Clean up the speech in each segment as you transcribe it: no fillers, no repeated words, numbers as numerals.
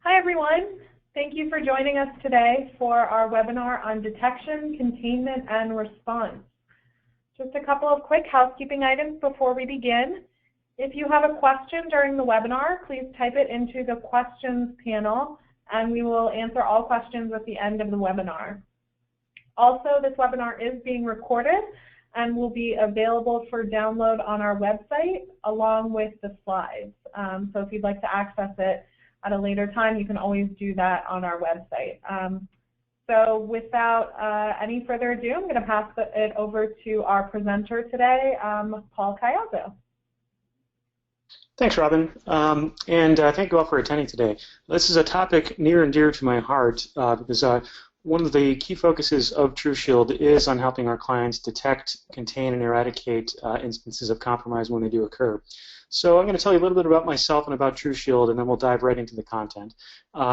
Hi, everyone. Thank you for joining us today for our webinar on detection, containment, and response. Just a couple of quick housekeeping items before we begin. If you have a question during the webinar, please type it into the questions panel, and we will answer all questions at the end of the webinar. Also, this webinar is being recorded and will be available for download on our website along with the slides. So if you'd like to access it at a later time, you can always do that on our website. So without any further ado, I'm going to pass it over to our presenter today, Paul Caiazzo. Thanks, Robin, and thank you all for attending today. This is a topic near and dear to my heart because one of the key focuses of TruShield is on helping our clients detect, contain, and eradicate instances of compromise when they do occur. So I'm going to tell you a little bit about myself and about TruShield, and then we'll dive right into the content.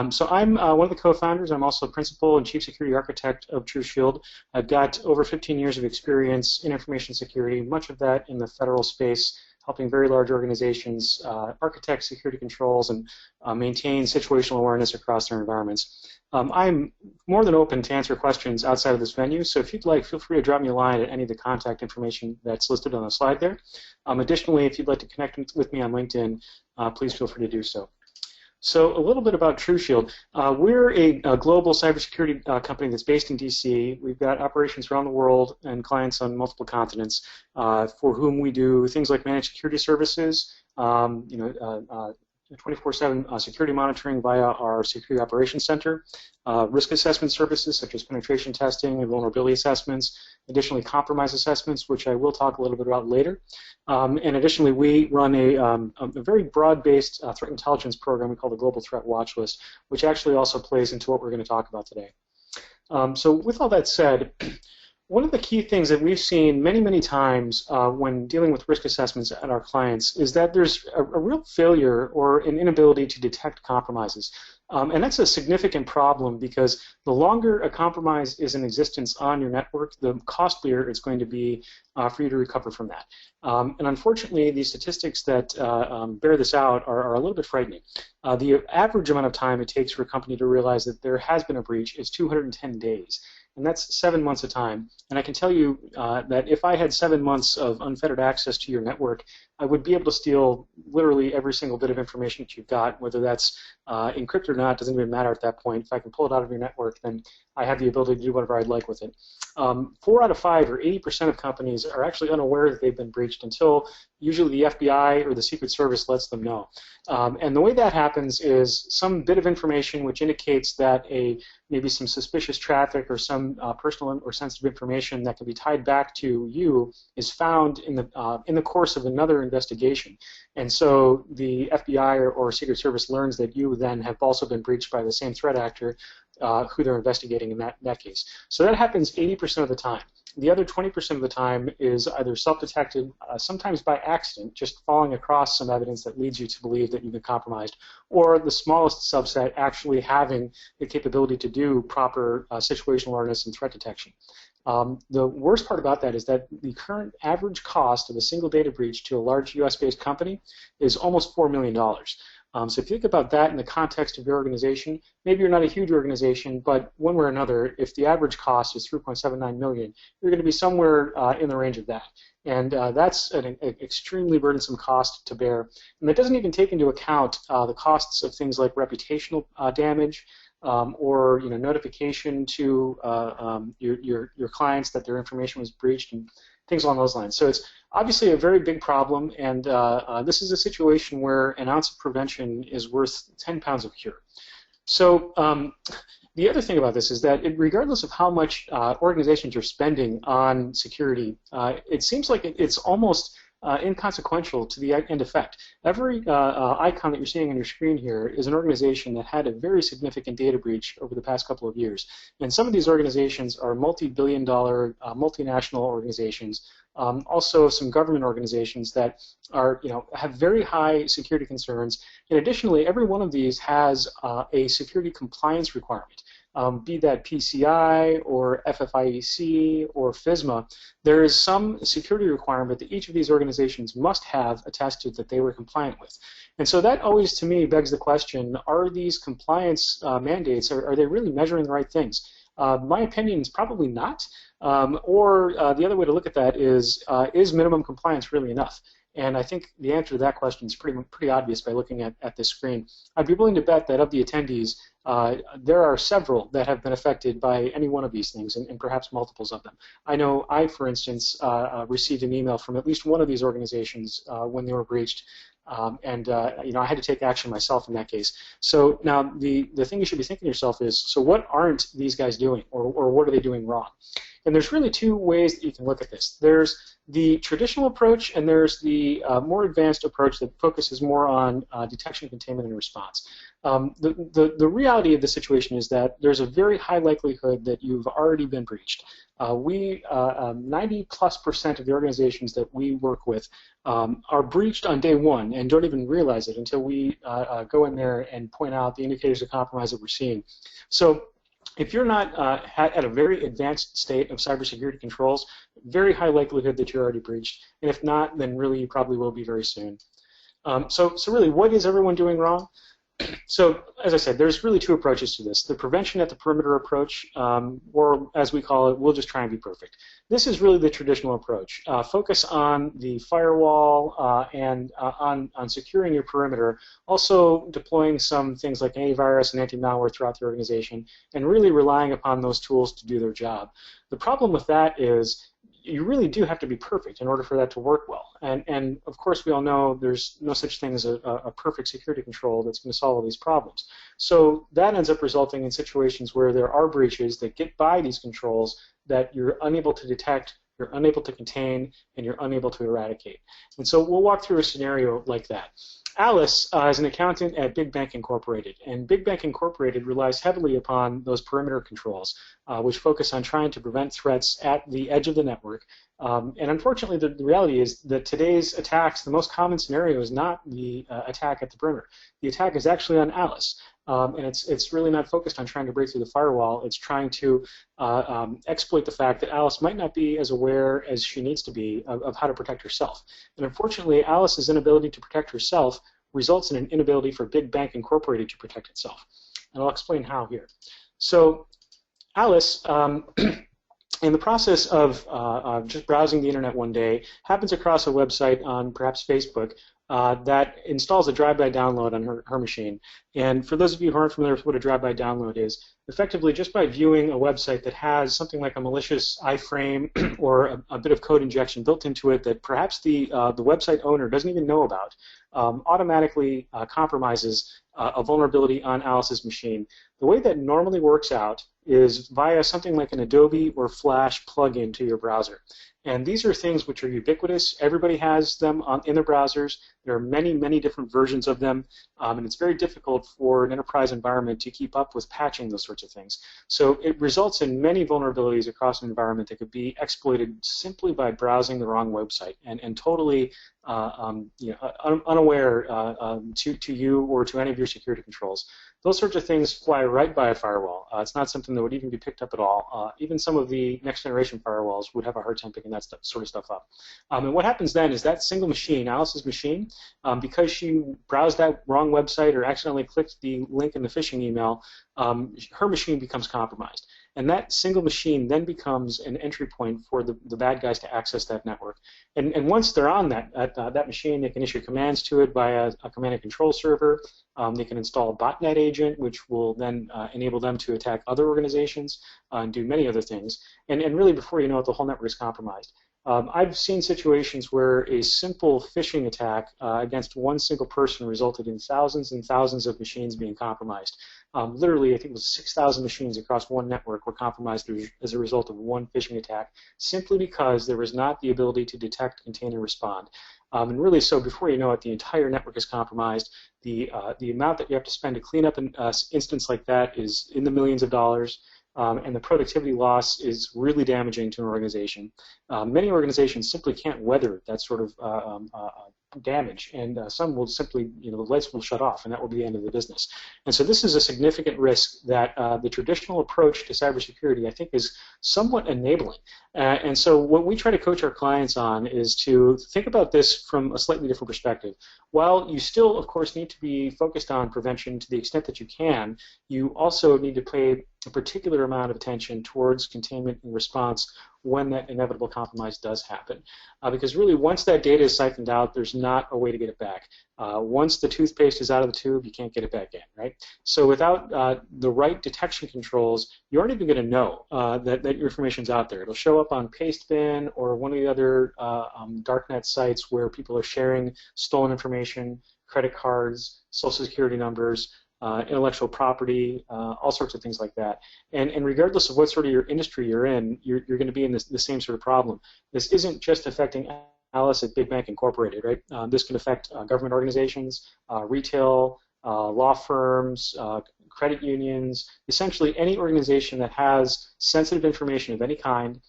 So I'm one of the co-founders. I'm also principal and chief security architect of TruShield. I've got over 15 years of experience in information security, much of that in the federal space, helping very large organizations architect security controls and maintain situational awareness across their environments. I'm more than open to answer questions outside of this venue, so if you'd like, feel free to drop me a line at any of the contact information that's listed on the slide there. Additionally, if you'd like to connect with me on LinkedIn, please feel free to do so. So a little bit about TruShield. We're a global cybersecurity company that's based in DC. We've got operations around the world and clients on multiple continents for whom we do things like managed security services, 24/7 security monitoring via our Security Operations Center, risk assessment services such as penetration testing and vulnerability assessments, additionally compromise assessments, which I will talk a little bit about later. And additionally, we run a very broad-based threat intelligence program we call the Global Threat Watch List, which actually also plays into what we're going to talk about today. So with all that said, one of the key things that we've seen many, many times when dealing with risk assessments at our clients is that there's a real failure or an inability to detect compromises. And that's a significant problem because the longer a compromise is in existence on your network, the costlier it's going to be for you to recover from that. And unfortunately, the statistics that bear this out are a little bit frightening. The average amount of time it takes for a company to realize that there has been a breach is 210 days. And that's 7 months of time. And I can tell you that if I had 7 months of unfettered access to your network, I would be able to steal literally every single bit of information that you've got, whether that's encrypted or not, doesn't even matter at that point. If I can pull it out of your network, then I have the ability to do whatever I'd like with it. 4 out of 5 or 80% of companies are actually unaware that they've been breached until usually the FBI or the Secret Service lets them know. And the way that happens is some bit of information which indicates that maybe some suspicious traffic or some personal or sensitive information that can be tied back to you is found in the course of another investigation. And so the FBI or Secret Service learns that you then have also been breached by the same threat actor who they're investigating in that case. So that happens 80% of the time. The other 20% of the time is either self-detected, sometimes by accident, just falling across some evidence that leads you to believe that you've been compromised, or the smallest subset actually having the capability to do proper situational awareness and threat detection. The worst part about that is that the current average cost of a single data breach to a large US-based company is almost $4 million. So if you think about that in the context of your organization, maybe you're not a huge organization, but one way or another, if the average cost is $3.79 million, you're going to be somewhere in the range of that. And that's an extremely burdensome cost to bear. And that doesn't even take into account the costs of things like reputational damage, or notification to your clients that their information was breached and things along those lines. So it's obviously a very big problem, and this is a situation where an ounce of prevention is worth 10 pounds of cure. So the other thing about this is that regardless of how much organizations are spending on security, it seems like it's almost inconsequential to the end effect. Every icon that you're seeing on your screen here is an organization that had a very significant data breach over the past couple of years. And some of these organizations are multi-billion-dollar multinational organizations, also some government organizations that are, have very high security concerns. And additionally, every one of these has a security compliance requirement. be that PCI or FFIEC or FISMA, there is some security requirement that each of these organizations must have attested that they were compliant with. And so that always, to me, begs the question, are these compliance mandates, are they really measuring the right things? My opinion is probably not. Or the other way to look at that is minimum compliance really enough? And I think the answer to that question is pretty obvious by looking at this screen. I'd be willing to bet that of the attendees, there are several that have been affected by any one of these things, and perhaps multiples of them. I know I, for instance, received an email from at least one of these organizations when they were breached, and I had to take action myself in that case. So now the thing you should be thinking to yourself is, so what aren't these guys doing, or what are they doing wrong? And there's really two ways that you can look at this. There's the traditional approach, and there's the more advanced approach that focuses more on detection, containment, and response. The reality of the situation is that there's a very high likelihood that you've already been breached. 90+% of the organizations that we work with are breached on day one and don't even realize it until we go in there and point out the indicators of compromise that we're seeing. So if you're not at a very advanced state of cybersecurity controls, very high likelihood that you're already breached. And if not, then really you probably will be very soon. So really, what is everyone doing wrong? So, as I said, there's really two approaches to this. The prevention at the perimeter approach, or as we call it, we'll just try and be perfect. This is really the traditional approach. Focus on the firewall and on securing your perimeter, also deploying some things like antivirus and anti-malware throughout the organization, and really relying upon those tools to do their job. The problem with that is you really do have to be perfect in order for that to work well. And of course, we all know there's no such thing as a perfect security control that's going to solve all these problems. So that ends up resulting in situations where there are breaches that get by these controls that you're unable to detect, you're unable to contain, and you're unable to eradicate. And so we'll walk through a scenario like that. Alice is an accountant at Big Bank Incorporated, and Big Bank Incorporated relies heavily upon those perimeter controls, which focus on trying to prevent threats at the edge of the network. And unfortunately, the reality is that today's attacks, the most common scenario is not the attack at the perimeter. The attack is actually on Alice. And it's really not focused on trying to break through the firewall. It's trying to exploit the fact that Alice might not be as aware as she needs to be of how to protect herself. And unfortunately, Alice's inability to protect herself results in an inability for Big Bank Incorporated to protect itself. And I'll explain how here. So Alice, in the process of just browsing the internet one day, happens across a website on perhaps Facebook that installs a drive-by download on her machine. And for those of you who aren't familiar with what a drive-by download is, effectively just by viewing a website that has something like a malicious iframe or a bit of code injection built into it that perhaps the website owner doesn't even know about, automatically compromises a vulnerability on Alice's machine. The way that normally works out is via something like an Adobe or Flash plugin to your browser. And these are things which are ubiquitous. Everybody has them in their browsers. There are many, many different versions of them, and it's very difficult for an enterprise environment to keep up with patching those sorts of things. So it results in many vulnerabilities across an environment that could be exploited simply by browsing the wrong website and totally unaware to you or to any of your security controls. Those sorts of things fly right by a firewall. It's not something that would even be picked up at all. Even some of the next generation firewalls would have a hard time picking that sort of stuff up. And what happens then is that single machine, Alice's machine, because she browsed that wrong website or accidentally clicked the link in the phishing email, her machine becomes compromised. And that single machine then becomes an entry point for the bad guys to access that network. And once they're on that machine, they can issue commands to it via a command and control server. They can install a botnet agent, which will then enable them to attack other organizations and do many other things. And really, before you know it, the whole network is compromised. I've seen situations where a simple phishing attack against one single person resulted in thousands and thousands of machines being compromised. Literally, I think it was 6,000 machines across one network were compromised as a result of one phishing attack, simply because there was not the ability to detect, contain, and respond. And really, so before you know it, the entire network is compromised. The amount that you have to spend to clean up an instance like that is in the millions of dollars. And the productivity loss is really damaging to an organization. Many organizations simply can't weather that sort of damage, and some will simply, the lights will shut off, and that will be the end of the business. And so this is a significant risk that the traditional approach to cybersecurity, I think, is somewhat enabling. And so what we try to coach our clients on is to think about this from a slightly different perspective. While you still, of course, need to be focused on prevention to the extent that you can, you also need to pay a particular amount of attention towards containment and response when that inevitable compromise does happen. Because really, once that data is siphoned out, there's not a way to get it back. Once the toothpaste is out of the tube, you can't get it back in, right? So without the right detection controls, you aren't even going to know that your information's out there. It'll show up on Pastebin or one of the other darknet sites where people are sharing stolen information, credit cards, social security numbers, intellectual property, all sorts of things like that. And regardless of what sort of your industry you're in, you're going to be in the same sort of problem. This isn't just affecting Alice at Big Bank Incorporated, right? This can affect government organizations, retail, law firms, credit unions, essentially any organization that has sensitive information of any kind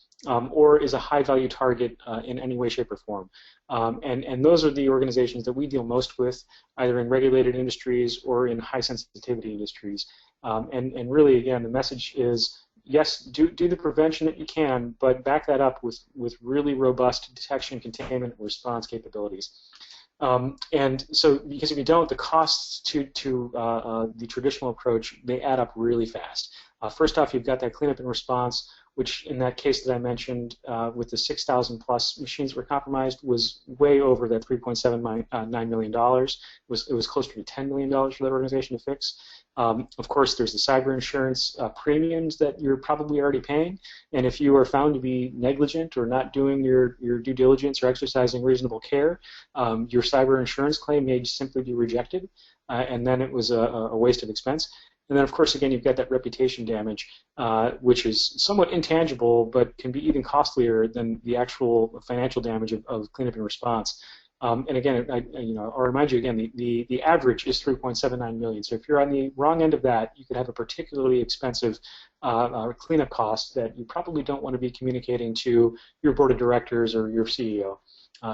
or is a high-value target in any way, shape, or form. And those are the organizations that we deal most with, either in regulated industries or in high-sensitivity industries. And really, again, the message is, yes, do the prevention that you can, but back that up with really robust detection, containment, and response capabilities. And so, because if you don't, the costs to the traditional approach, they add up really fast. First off, you've got that cleanup and response, which in that case that I mentioned with the 6,000 plus machines that were compromised was way over that $3.79 million. It was closer to $10 million for that organization to fix. Of course, there's the cyber insurance premiums that you're probably already paying, and if you are found to be negligent or not doing your due diligence or exercising reasonable care, your cyber insurance claim may simply be rejected, and then it was a waste of expense. And then, of course, again, you've got that reputation damage, which is somewhat intangible, but can be even costlier than the actual financial damage of cleanup and response. And again, I'll remind you again, the average is $3.79 million. So if you're on the wrong end of that, you could have a particularly expensive cleanup cost that you probably don't want to be communicating to your board of directors or your CEO.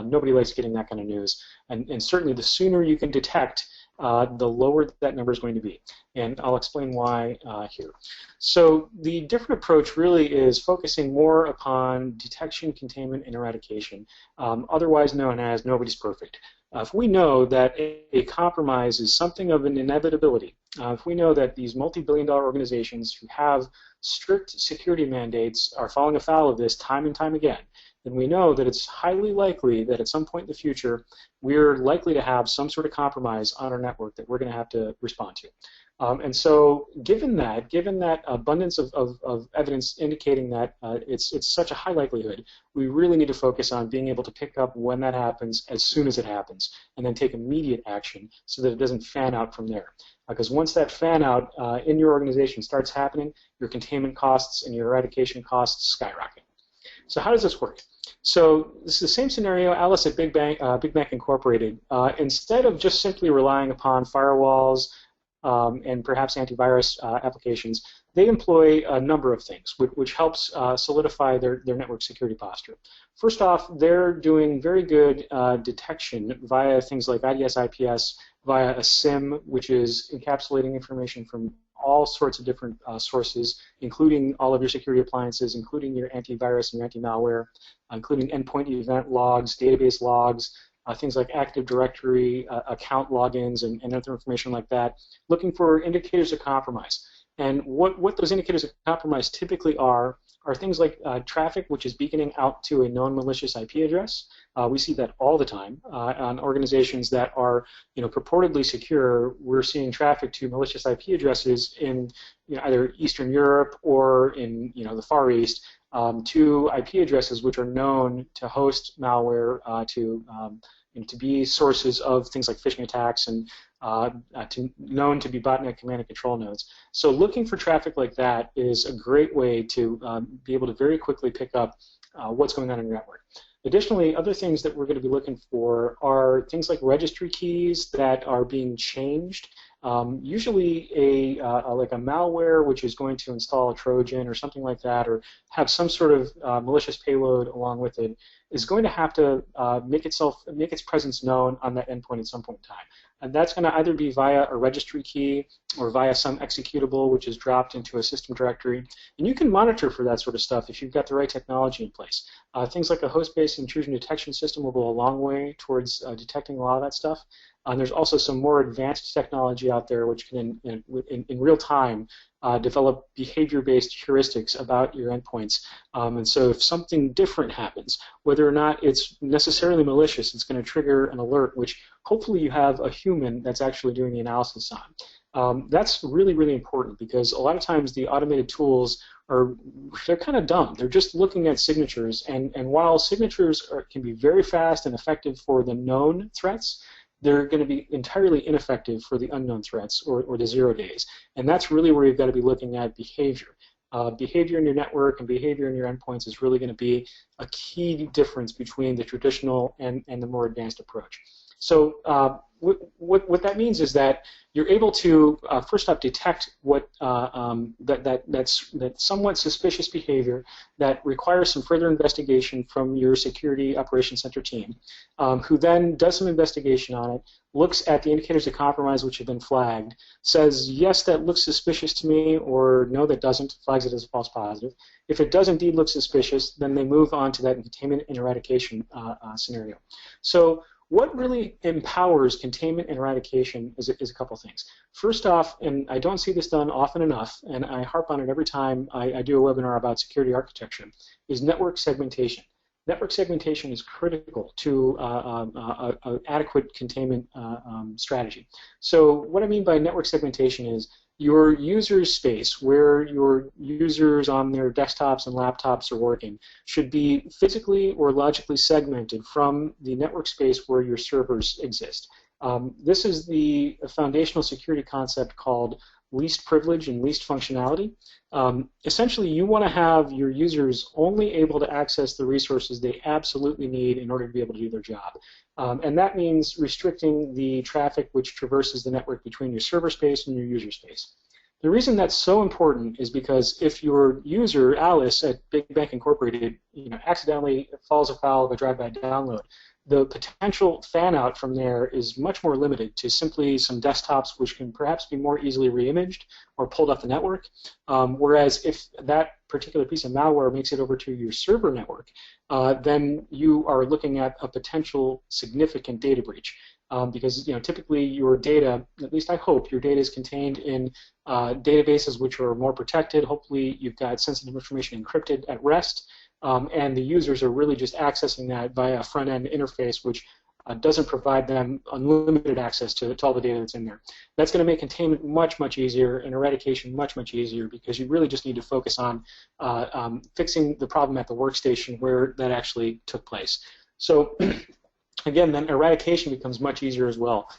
Nobody likes getting that kind of news. And certainly, the sooner you can detect, the lower that number is going to be. And I'll explain why here. So the different approach really is focusing more upon detection, containment, and eradication, otherwise known as nobody's perfect. If we know that a compromise is something of an inevitability, if we know that these multi-billion-dollar organizations who have strict security mandates are falling afoul of this time and time again, then we know that it's highly likely that at some point in the future we're likely to have some sort of compromise on our network that we're going to have to respond to. And so given that abundance of evidence indicating that it's such a high likelihood, we really need to focus on being able to pick up when that happens as soon as it happens, and then take immediate action so that it doesn't fan out from there. Because once that fan out in your organization starts happening, your containment costs and your eradication costs skyrocket. So how does this work? So this is the same scenario, Alice at Big Bank Incorporated. Instead of just simply relying upon firewalls and perhaps antivirus applications, they employ a number of things, which helps solidify their network security posture. First off, they're doing very good detection via things like IDS, IPS, via a SIM, which is encapsulating information from all sorts of different sources, including all of your security appliances, including your antivirus and your anti-malware, including endpoint event logs, database logs, things like Active Directory, account logins, and other information like that, looking for indicators of compromise. And what those indicators of compromise typically are things like traffic, which is beaconing out to a known malicious IP address. We see that all the time on organizations that are, purportedly secure. We're seeing traffic to malicious IP addresses in either Eastern Europe or in the Far East, to IP addresses which are known to host malware, to be sources of things like phishing attacks and known to be botnet command and control nodes. So looking for traffic like that is a great way to be able to very quickly pick up what's going on in your network. Additionally, other things that we're going to be looking for are things like registry keys that are being changed. Usually like a malware which is going to install a Trojan or something like that, or have some sort of malicious payload along with it, is going to have to make its presence known on that endpoint at some point in time. And that's going to either be via a registry key or via some executable which is dropped into a system directory. And you can monitor for that sort of stuff if you've got the right technology in place. Things like a host-based intrusion detection system will go a long way towards detecting a lot of that stuff. There's also some more advanced technology out there which can, in real time, develop behavior-based heuristics about your endpoints. And so if something different happens, whether or not it's necessarily malicious, it's going to trigger an alert, which hopefully you have a human that's actually doing the analysis on. That's really, really important because a lot of times the automated tools they're kind of dumb. They're just looking at signatures, and while signatures can be very fast and effective for the known threats, they're going to be entirely ineffective for the unknown threats or the 0 days. And that's really where you've got to be looking at behavior. Behavior in your network and behavior in your endpoints is really going to be a key difference between the traditional and the more advanced approach. So what that means is that you're able to first off detect that's somewhat suspicious behavior that requires some further investigation from your security operations center team, who then does some investigation on it, looks at the indicators of compromise which have been flagged, says yes, that looks suspicious to me, or no, that doesn't, flags it as a false positive. If it does indeed look suspicious, then they move on to that containment and eradication scenario. So what really empowers containment and eradication is a couple things. First off, and I don't see this done often enough, and I harp on it every time I do a webinar about security architecture, is network segmentation. Network segmentation is critical to an adequate containment strategy. So what I mean by network segmentation is your user's space, where your users on their desktops and laptops are working, should be physically or logically segmented from the network space where your servers exist. This is the foundational security concept called least privilege and least functionality. Essentially, you want to have your users only able to access the resources they absolutely need in order to be able to do their job. And that means restricting the traffic which traverses the network between your server space and your user space. The reason that's so important is because if your user, Alice at Big Bank Incorporated, accidentally falls afoul of a drive-by download, the potential fan-out from there is much more limited to simply some desktops which can perhaps be more easily re-imaged or pulled off the network, whereas if that particular piece of malware makes it over to your server network, then you are looking at a potential significant data breach. Because typically your data, at least I hope, your data is contained in databases which are more protected. Hopefully you've got sensitive information encrypted at rest, and the users are really just accessing that via a front-end interface which doesn't provide them unlimited access to all the data that's in there. That's going to make containment much, much easier and eradication much, much easier because you really just need to focus on fixing the problem at the workstation where that actually took place. So again, then eradication becomes much easier as well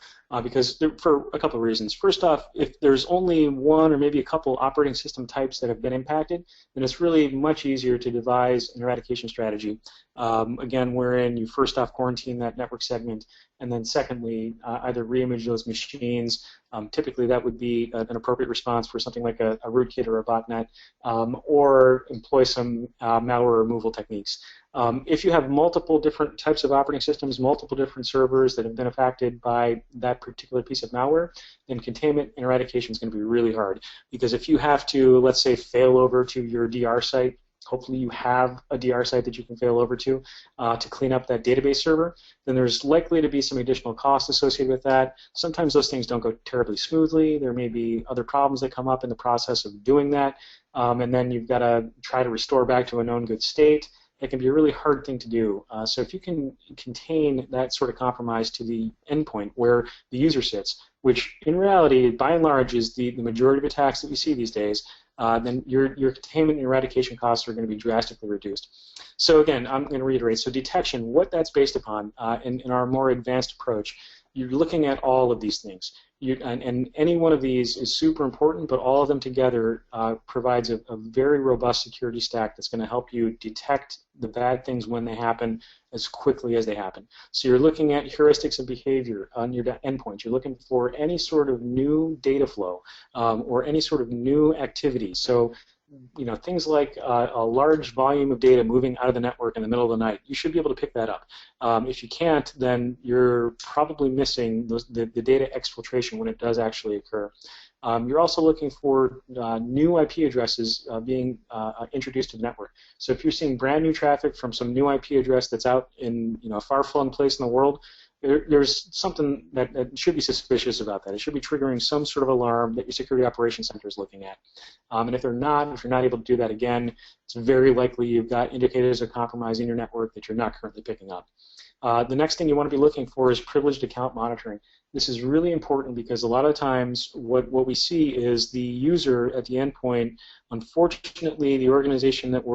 because for a couple of reasons. First off, if there's only one or maybe a couple operating system types that have been impacted, then it's really much easier to devise an eradication strategy. Again, wherein you first off quarantine that network segment, and then secondly, either reimage those machines. Typically, that would be an appropriate response for something like a rootkit or a botnet, or employ some malware removal techniques. If you have multiple different types of operating systems, multiple different servers that have been affected by that particular piece of malware, then containment and eradication is going to be really hard. Because if you have to, let's say, fail over to your DR site, hopefully you have a DR site that you can fail over to clean up that database server, then there's likely to be some additional costs associated with that. Sometimes those things don't go terribly smoothly. There may be other problems that come up in the process of doing that, and then you've got to try to restore back to a known good state. It can be a really hard thing to do. So if you can contain that sort of compromise to the endpoint where the user sits, which in reality, by and large, is the majority of attacks that we see these days, then your containment and eradication costs are going to be drastically reduced. So again, I'm going to reiterate. So detection, what that's based upon in our more advanced approach, you're looking at all of these things. And any one of these is super important, but all of them together provides a very robust security stack that's going to help you detect the bad things when they happen as quickly as they happen. So you're looking at heuristics of behavior on your endpoint. You're looking for any sort of new data flow or any sort of new activity. So things like a large volume of data moving out of the network in the middle of the night, you should be able to pick that up. If you can't, then you're probably missing the data exfiltration when it does actually occur. You're also looking for new IP addresses being introduced to the network. So if you're seeing brand new traffic from some new IP address that's out in a far-flung place in the world, there's something that should be suspicious about that. It should be triggering some sort of alarm that your security operations center is looking at. And if you're not able to do that again, it's very likely you've got indicators of compromise in your network that you're not currently picking up. The next thing you want to be looking for is privileged account monitoring. This is really important because a lot of times what we see is the user at the endpoint, unfortunately, the organization that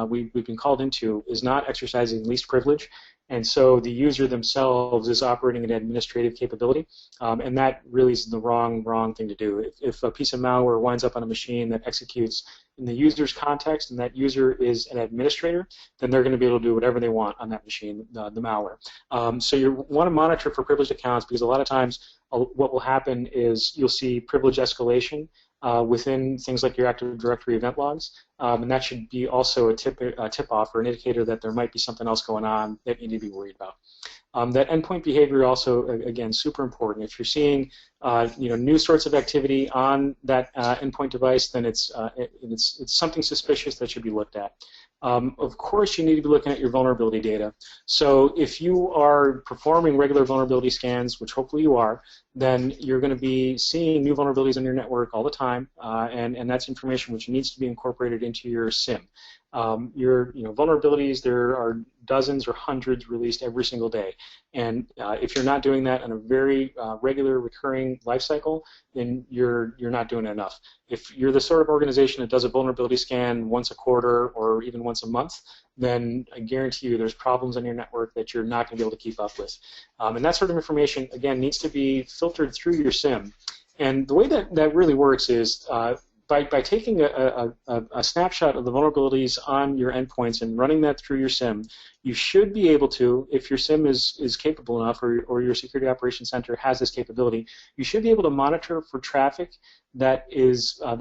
we've been called into is not exercising least privilege. And so the user themselves is operating an administrative capability, and that really is the wrong thing to do. If a piece of malware winds up on a machine that executes in the user's context and that user is an administrator, then they're going to be able to do whatever they want on that machine, the malware. So you want to monitor for privileged accounts because a lot of times what will happen is you'll see privilege escalation within things like your Active Directory event logs, and that should be also a tip-off or an indicator that there might be something else going on that you need to be worried about. That endpoint behavior also, again, super important. If you're seeing new sorts of activity on that endpoint device, then it's something suspicious that should be looked at. Of course, you need to be looking at your vulnerability data. So if you are performing regular vulnerability scans, which hopefully you are, then you're going to be seeing new vulnerabilities on your network all the time, and that's information which needs to be incorporated into your SIM. Your vulnerabilities, there are dozens or hundreds released every single day, and if you're not doing that on a very regular, recurring life cycle, then you're not doing enough. If you're the sort of organization that does a vulnerability scan once a quarter or even once a month, then I guarantee you there's problems on your network that you're not going to be able to keep up with. And that sort of information, again, needs to be filtered through your SIM. And the way that really works is by taking a snapshot of the vulnerabilities on your endpoints and running that through your SIM, you should be able to, if your SIM is capable enough or your Security Operations Center has this capability, you should be able to monitor for traffic that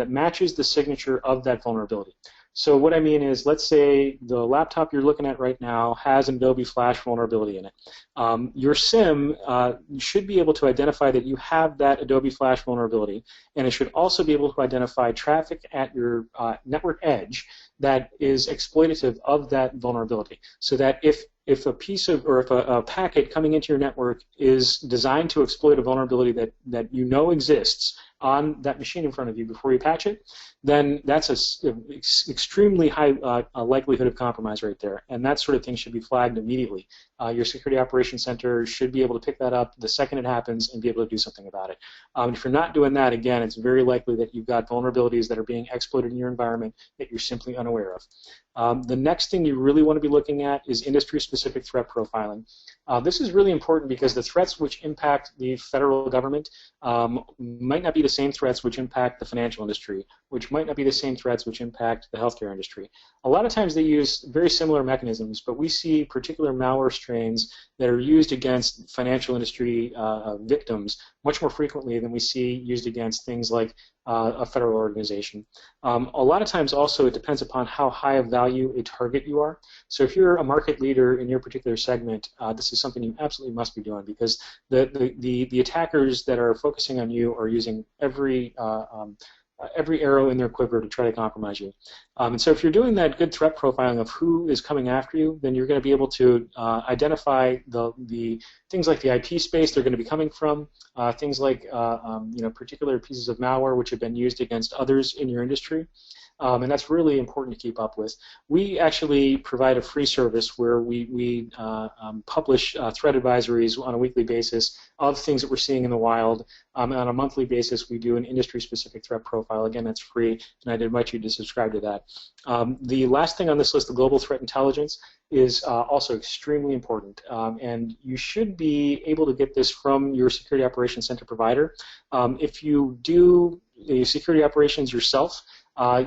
matches the signature of that vulnerability. So what I mean is, let's say the laptop you're looking at right now has an Adobe Flash vulnerability in it. Your SIM should be able to identify that you have that Adobe Flash vulnerability, and it should also be able to identify traffic at your network edge that is exploitative of that vulnerability, so that if a piece of, or if a packet coming into your network is designed to exploit a vulnerability that you know exists on that machine in front of you before you patch it, then that's an extremely high likelihood of compromise right there, and that sort of thing should be flagged immediately. Your Security Operations Center should be able to pick that up the second it happens and be able to do something about it. If you're not doing that, again, it's very likely that you've got vulnerabilities that are being exploited in your environment that you're simply unaware of. The next thing you really want to be looking at is industry-specific threat profiling. This is really important because the threats which impact the federal government might not be the same threats which impact the financial industry, which might not be the same threats which impact the healthcare industry. A lot of times they use very similar mechanisms, but we see particular malware strains that are used against financial industry victims much more frequently than we see used against things like a federal organization. A lot of times also it depends upon how high of value a target you are. So if you're a market leader in your particular segment, this is something you absolutely must be doing, because the attackers that are focusing on you are using every arrow in their quiver to try to compromise you. And so if you're doing that good threat profiling of who is coming after you, then you're going to be able to identify the things like the IP space they're going to be coming from, things like particular pieces of malware which have been used against others in your industry. And that's really important to keep up with. We actually provide a free service where we publish threat advisories on a weekly basis of things that we're seeing in the wild. On a monthly basis, we do an industry-specific threat profile. Again, that's free, and I'd invite you to subscribe to that. The last thing on this list, the global threat intelligence, is also extremely important, and you should be able to get this from your Security Operations Center provider. If you do the security operations yourself,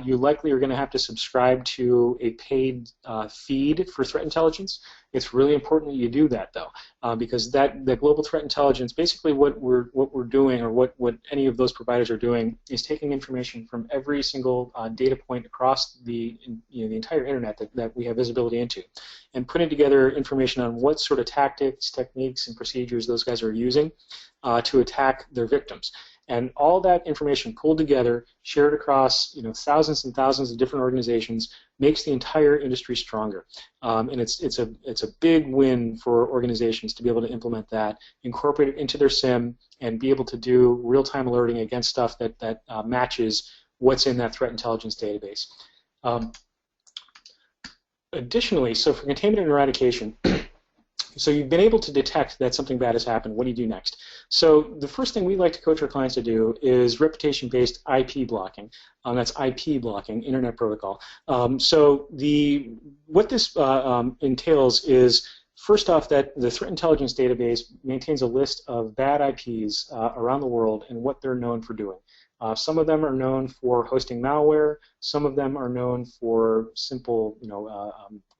you likely are going to have to subscribe to a paid feed for threat intelligence. It's really important that you do that, though, because the global threat intelligence, basically what we're doing, or what any of those providers are doing, is taking information from every single data point across the the entire internet that we have visibility into, and putting together information on what sort of tactics, techniques, and procedures those guys are using to attack their victims. And all that information pulled together, shared across thousands and thousands of different organizations, makes the entire industry stronger. And it's a big win for organizations to be able to implement that, incorporate it into their SIM, and be able to do real-time alerting against stuff that matches what's in that threat intelligence database. Additionally, so for containment and eradication, so you've been able to detect that something bad has happened. What do you do next? So the first thing we like to coach our clients to do is reputation-based IP blocking. That's IP blocking, Internet Protocol. So what this entails is, first off, that the threat intelligence database maintains a list of bad IPs around the world and what they're known for doing. Some of them are known for hosting malware. Some of them are known for simple,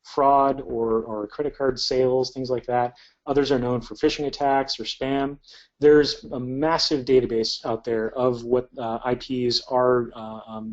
fraud or credit card sales, things like that. Others are known for phishing attacks or spam. There's a massive database out there of what IPs are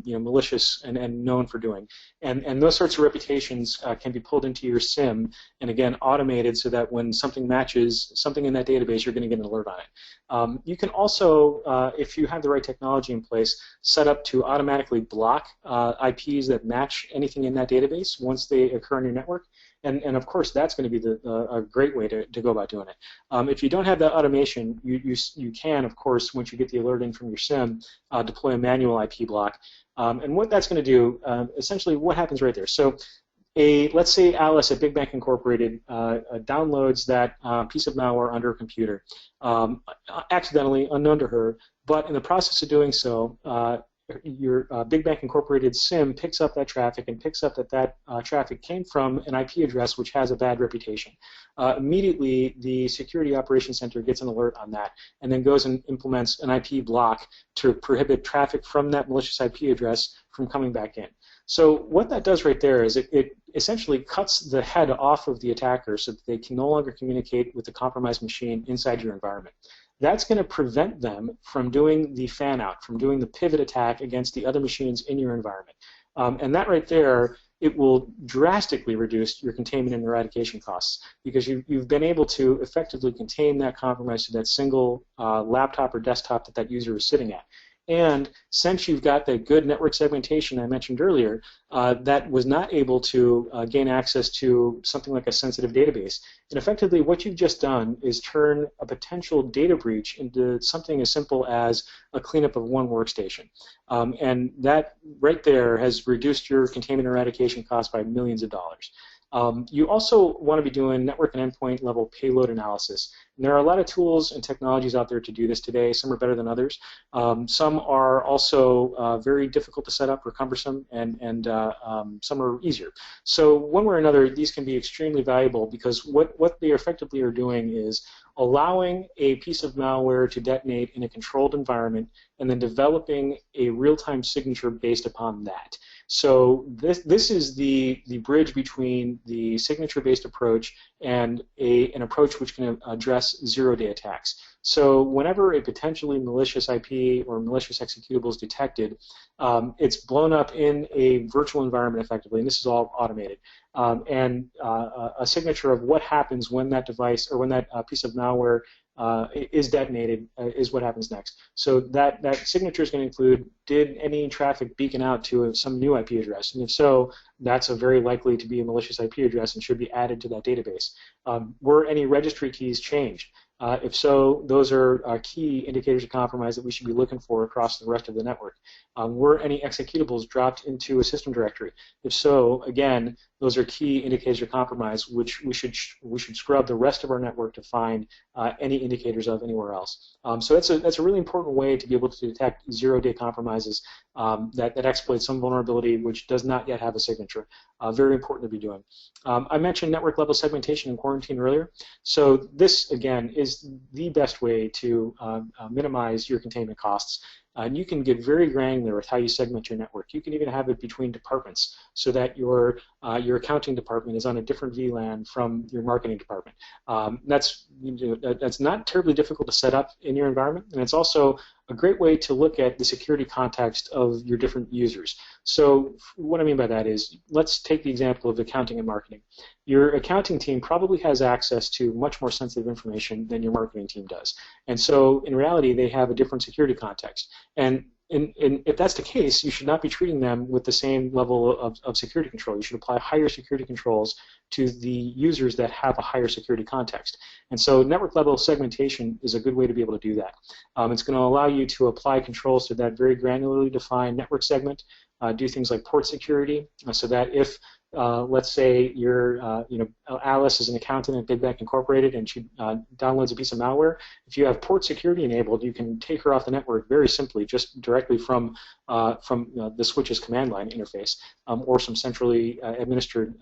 malicious and known for doing. And those sorts of reputations can be pulled into your SIM and, again, automated so that when something matches something in that database, you're going to get an alert on it. You can also, if you have the right technology in place, set up to automatically block IPs that match anything in that database once they occur on your network. And of course, that's going to be a great way to go about doing it. If you don't have that automation, you can, of course, once you get the alert in from your SIM, deploy a manual IP block. And what that's going to do, essentially, what happens right there. So, let's say Alice at Big Bank Incorporated downloads that piece of malware onto her computer, accidentally, unknown to her, but in the process of doing so, your Big Bank Incorporated SIM picks up that traffic and picks up that traffic came from an IP address which has a bad reputation. Immediately, the Security Operations Center gets an alert on that and then goes and implements an IP block to prohibit traffic from that malicious IP address from coming back in. So what that does right there is it essentially cuts the head off of the attacker so that they can no longer communicate with the compromised machine inside your environment. That's going to prevent them from doing the fan-out, from doing the pivot attack against the other machines in your environment. And that right there, it will drastically reduce your containment and eradication costs because you've been able to effectively contain that compromise to that single laptop or desktop that user is sitting at. And since you've got that good network segmentation I mentioned earlier, that was not able to gain access to something like a sensitive database. And effectively, what you've just done is turn a potential data breach into something as simple as a cleanup of one workstation. And that right there has reduced your containment and eradication costs by millions of dollars. You also want to be doing network and endpoint level payload analysis. And there are a lot of tools and technologies out there to do this today. Some are better than others. Some are also very difficult to set up or cumbersome, and some are easier. So one way or another, these can be extremely valuable because what they effectively are doing is allowing a piece of malware to detonate in a controlled environment and then developing a real-time signature based upon that. So this is the bridge between the signature-based approach and an approach which can address zero-day attacks. So whenever a potentially malicious IP or malicious executable is detected, it's blown up in a virtual environment effectively, and this is all automated. And a signature of what happens when that device or when that piece of malware is detonated is what happens next. So that signature is going to include, did any traffic beacon out to some new IP address? And if so, that's a very likely to be a malicious IP address and should be added to that database. Were any registry keys changed? If so, those are key indicators of compromise that we should be looking for across the rest of the network. Were any executables dropped into a system directory? If so, again, those are key indicators of compromise, which we should scrub the rest of our network to find any indicators of anywhere else. So that's a really important way to be able to detect zero-day compromises that exploit some vulnerability which does not yet have a signature. Very important to be doing. I mentioned network-level segmentation and quarantine earlier. So this, again, is the best way to minimize your containment costs. And you can get very granular with how you segment your network. You can even have it between departments so that your accounting department is on a different VLAN from your marketing department. That's not terribly difficult to set up in your environment, and it's also a great way to look at the security context of your different users. So what I mean by that is, let's take the example of accounting and marketing. Your accounting team probably has access to much more sensitive information than your marketing team does. And so in reality, they have a different security context. And if that's the case, you should not be treating them with the same level of security control. You should apply higher security controls to the users that have a higher security context. And so network level segmentation is a good way to be able to do that. It's going to allow you to apply controls to that very granularly defined network segment, do things like port security, so that if let's say Alice is an accountant at Big Bank Incorporated and she downloads a piece of malware. If you have port security enabled, you can take her off the network very simply, just directly from the switch's command line interface or some centrally administered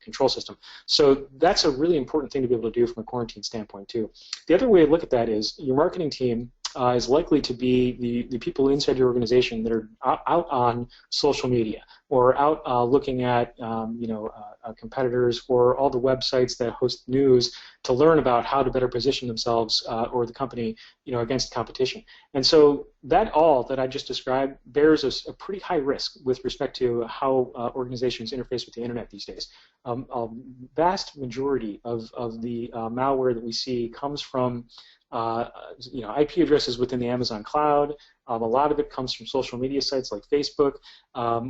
control system. So that's a really important thing to be able to do from a quarantine standpoint too. The other way to look at that is your marketing team is likely to be the people inside your organization that are out on social media or out looking at competitors or all the websites that host news to learn about how to better position themselves or the company against competition. And so that I just described bears a pretty high risk with respect to how organizations interface with the internet these days. A vast majority of the malware that we see comes from IP addresses within the Amazon cloud. A lot of it comes from social media sites like Facebook,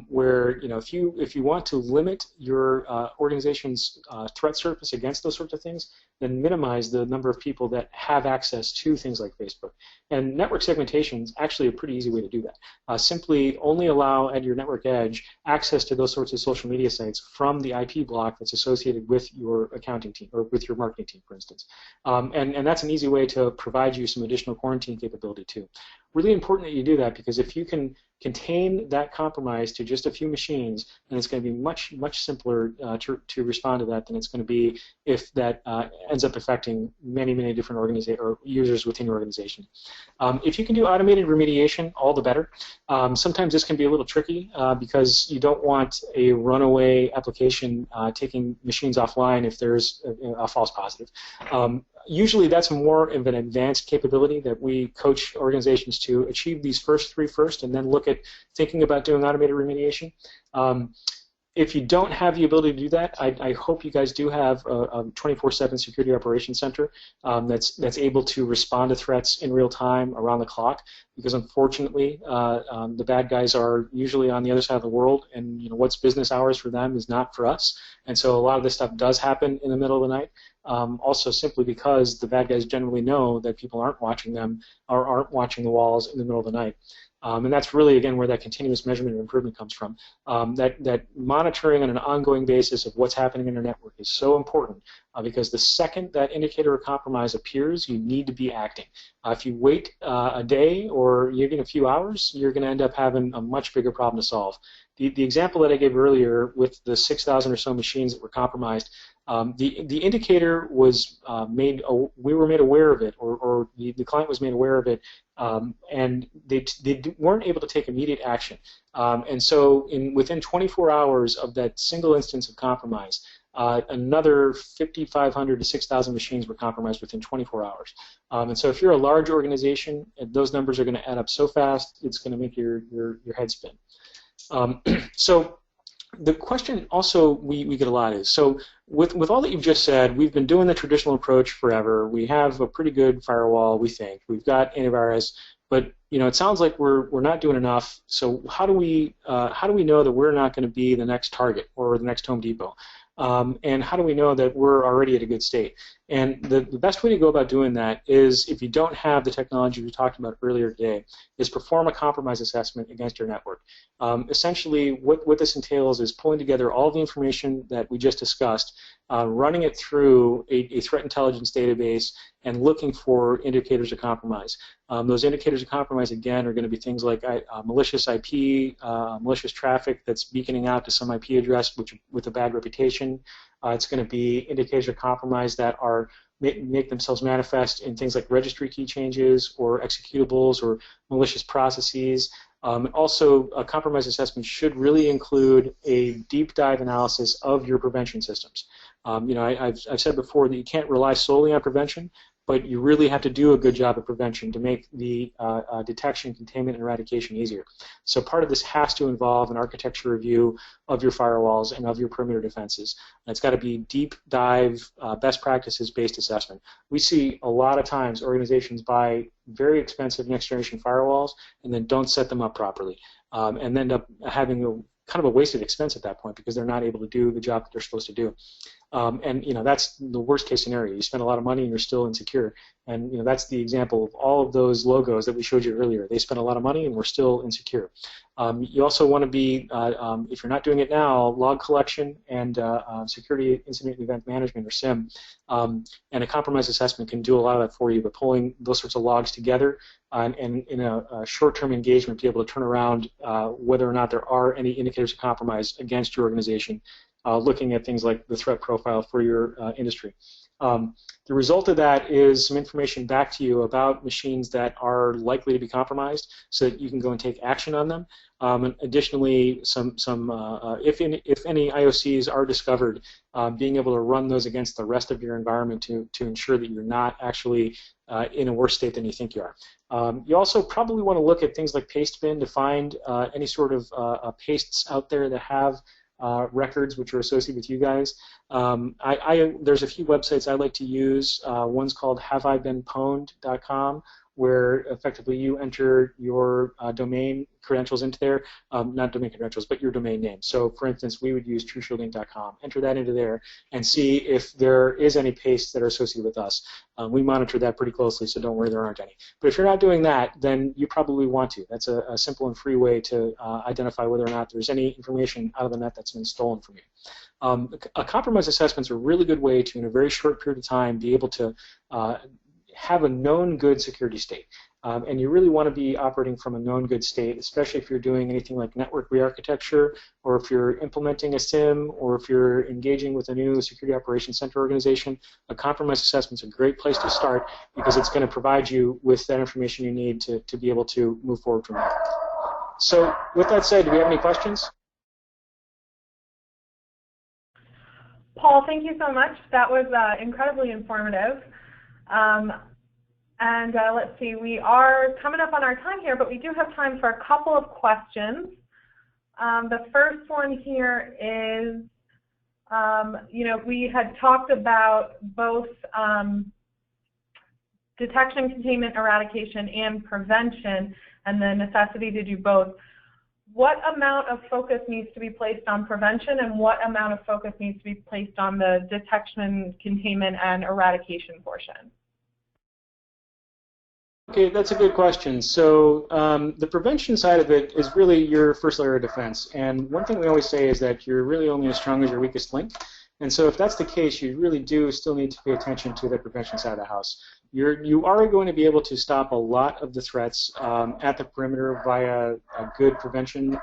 where if you want to limit your organization's threat surface against those sorts of things, then minimize the number of people that have access to things like Facebook. And network segmentation is actually a pretty easy way to do that. Simply only allow at your network edge access to those sorts of social media sites from the IP block that's associated with your accounting team or with your marketing team, for instance. And that's an easy way to provide you some additional quarantine capability too. Really important that you do that, because if you can contain that compromise to just a few machines, then it's going to be much, much simpler to respond to that than it's going to be if that ends up affecting many, many different users within your organization. If you can do automated remediation, all the better. Sometimes this can be a little tricky because you don't want a runaway application taking machines offline if there's a false positive. Usually that's more of an advanced capability that we coach organizations to achieve these first three first and then look at thinking about doing automated remediation. If you don't have the ability to do that, I hope you guys do have a 24/7 security operations center that's able to respond to threats in real time around the clock, because unfortunately the bad guys are usually on the other side of the world, and what's business hours for them is not for us, and so a lot of this stuff does happen in the middle of the night. Also simply because the bad guys generally know that people aren't watching them or aren't watching the walls in the middle of the night. And that's really, again, where that continuous measurement and improvement comes from. That monitoring on an ongoing basis of what's happening in your network is so important because the second that indicator of compromise appears, you need to be acting. If you wait a day or even a few hours, you're going to end up having a much bigger problem to solve. The example that I gave earlier with the 6,000 or so machines that were compromised, the indicator was we were made aware of it, or the client was made aware of it, and they weren't able to take immediate action. And so within 24 hours of that single instance of compromise, another 5,500 to 6,000 machines were compromised within 24 hours. And so if you're a large organization, those numbers are going to add up so fast, it's going to make your head spin. So the question also we get a lot is, so with all that you've just said, we've been doing the traditional approach forever. We have a pretty good firewall, we think. We've got antivirus, but it sounds like we're not doing enough. So how do we know that we're not going to be the next Target or the next Home Depot? And how do we know that we're already at a good state? And the best way to go about doing that is, if you don't have the technology we talked about earlier today, is perform a compromise assessment against your network. Essentially, what this entails is pulling together all the information that we just discussed, running it through a threat intelligence database, and looking for indicators of compromise. Those indicators of compromise, again, are going to be things like malicious IP, malicious traffic that's beaconing out to some IP address with a bad reputation. It's going to be indicators of compromise that are make themselves manifest in things like registry key changes or executables or malicious processes. Also, a compromise assessment should really include a deep dive analysis of your prevention systems. I've said before that you can't rely solely on prevention, but you really have to do a good job of prevention to make the detection, containment, and eradication easier. So part of this has to involve an architecture review of your firewalls and of your perimeter defenses. And it's got to be deep dive, best practices based assessment. We see a lot of times organizations buy very expensive next generation firewalls and then don't set them up properly, and end up having kind of a wasted expense at that point because they're not able to do the job that they're supposed to do. And that's the worst case scenario. You spend a lot of money and you're still insecure. And that's the example of all of those logos that we showed you earlier. They spend a lot of money and we're still insecure. You also want to be, if you're not doing it now, log collection and security incident event management, or SIM. And a compromise assessment can do a lot of that for you, but pulling those sorts of logs together and in a short-term engagement, be able to turn around whether or not there are any indicators of compromise against your organization, looking at things like the threat profile for your industry. The result of that is some information back to you about machines that are likely to be compromised, so that you can go and take action on them. And additionally, if any IOCs are discovered, being able to run those against the rest of your environment to ensure that you're not actually in a worse state than you think you are. You also probably want to look at things like pastebin to find any sort of pastes out there that have records which are associated with you guys. There's a few websites I like to use. One's called haveibeenpwned.com, where effectively you enter your domain credentials into there, not domain credentials, but your domain name. So, for instance, we would use TruShielding.com. Enter that into there and see if there is any pastes that are associated with us. We monitor that pretty closely, so don't worry, there aren't any. But if you're not doing that, then you probably want to. That's a simple and free way to identify whether or not there's any information out of the net that's been stolen from you. A compromise assessment is a really good way to, in a very short period of time, be able to have a known good security state. And you really want to be operating from a known good state, especially if you're doing anything like network re-architecture, or if you're implementing a SIM, or if you're engaging with a new security operations center organization. A compromise assessment is a great place to start because it's going to provide you with that information you need to be able to move forward from there. So with that said, do we have any questions? Paul, thank you so much. That was incredibly informative. Let's see, we are coming up on our time here, but we do have time for a couple of questions. The first one here is, we had talked about both detection, containment, eradication, and prevention, and the necessity to do both. What amount of focus needs to be placed on prevention, and what amount of focus needs to be placed on the detection, containment, and eradication portion? Okay, that's a good question. So the prevention side of it is really your first layer of defense. And one thing we always say is that you're really only as strong as your weakest link. And so if that's the case, you really do still need to pay attention to the prevention side of the house. You are going to be able to stop a lot of the threats at the perimeter via a good prevention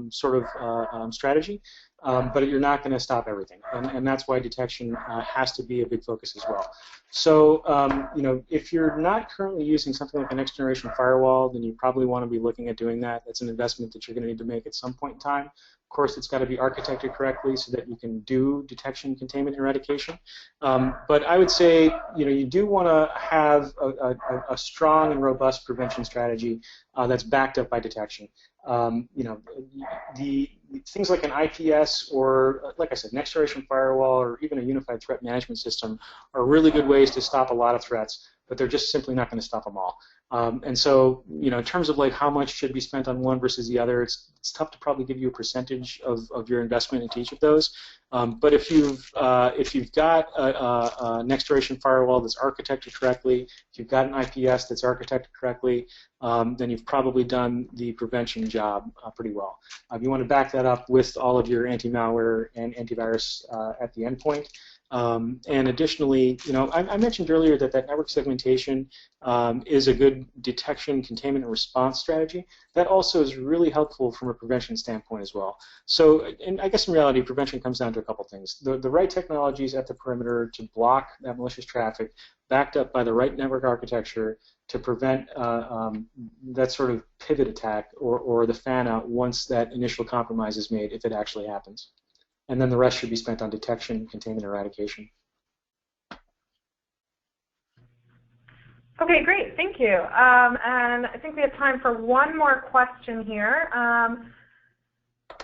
strategy, but you're not going to stop everything, and that's why detection has to be a big focus as well. So, if you're not currently using something like a next generation firewall, then you probably want to be looking at doing that. That's an investment that you're going to need to make at some point in time. Of course, it's got to be architected correctly so that you can do detection, containment, and eradication. But I would say, you do want to have a strong and robust prevention strategy that's backed up by detection. The things like an IPS or, like I said, next generation firewall or even a unified threat management system are really good ways to stop a lot of threats, but they're just simply not going to stop them all. And so, in terms of like how much should be spent on one versus the other, it's tough to probably give you a percentage of your investment into each of those. But if you've got a next generation firewall that's architected correctly, if you've got an IPS that's architected correctly, then you've probably done the prevention job pretty well. You want to back that up with all of your anti-malware and antivirus at the endpoint. And additionally, I mentioned earlier that network segmentation is a good detection, containment, and response strategy. That also is really helpful from a prevention standpoint as well. So, and I guess in reality, prevention comes down to a couple things. The right technologies at the perimeter to block that malicious traffic, backed up by the right network architecture to prevent that sort of pivot attack or the fan out once that initial compromise is made, if it actually happens. And then the rest should be spent on detection, containment, eradication. Okay, great, thank you. And I think we have time for one more question here.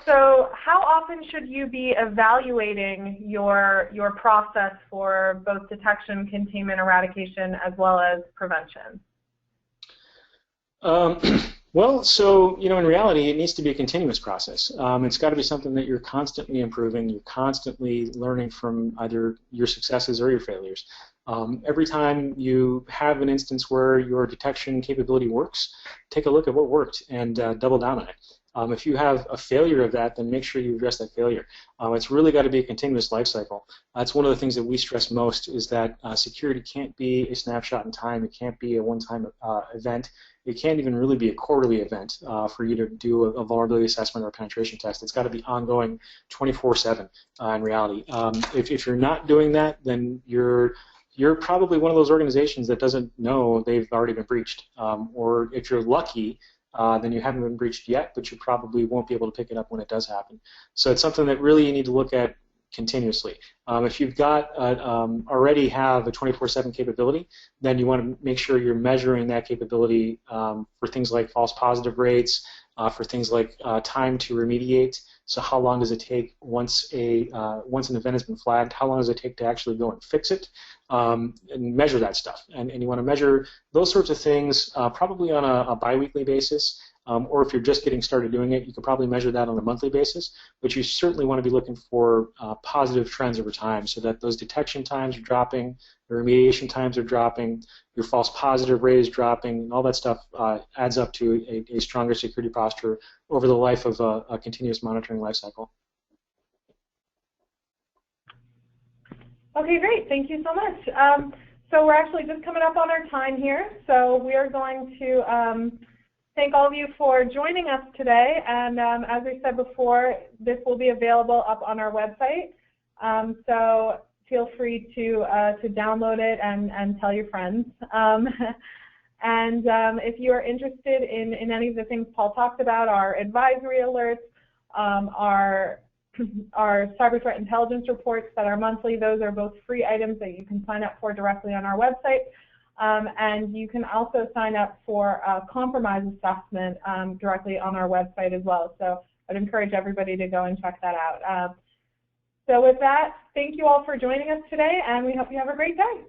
So how often should you be evaluating your process for both detection, containment, eradication, as well as prevention? Well, so, in reality, it needs to be a continuous process. It's got to be something that you're constantly improving, you're constantly learning from either your successes or your failures. Every time you have an instance where your detection capability works, take a look at what worked and double down on it. If you have a failure of that, then make sure you address that failure. It's really got to be a continuous life cycle. That's one of the things that we stress most, is that security can't be a snapshot in time. It can't be a one-time event. It can't even really be a quarterly event for you to do a vulnerability assessment or a penetration test. It's got to be ongoing 24/7 in reality. If you're not doing that, then you're probably one of those organizations that doesn't know they've already been breached. Or if you're lucky, then you haven't been breached yet, but you probably won't be able to pick it up when it does happen. So it's something that really you need to look at continuously. If you've got already have a 24/7 capability, then you want to make sure you're measuring that capability for things like false positive rates, for things like time to remediate. So how long does it take once an event has been flagged? How long does it take to actually go and fix it? And measure that stuff. And you want to measure those sorts of things probably on a biweekly basis. Or if you're just getting started doing it, you can probably measure that on a monthly basis. But you certainly want to be looking for positive trends over time, so that those detection times are dropping, the remediation times are dropping, your false positive rate is dropping, and all that stuff adds up to a stronger security posture over the life of a continuous monitoring lifecycle. Okay, great. Thank you so much. So we're actually just coming up on our time here, so we are going to thank all of you for joining us today, and as we said before, this will be available up on our website, so feel free to download it and tell your friends. And if you are interested in any of the things Paul talked about, our advisory alerts, our cyber threat intelligence reports that are monthly, those are both free items that you can sign up for directly on our website. And you can also sign up for a compromise assessment directly on our website as well. So I'd encourage everybody to go and check that out. So with that, thank you all for joining us today, and we hope you have a great day.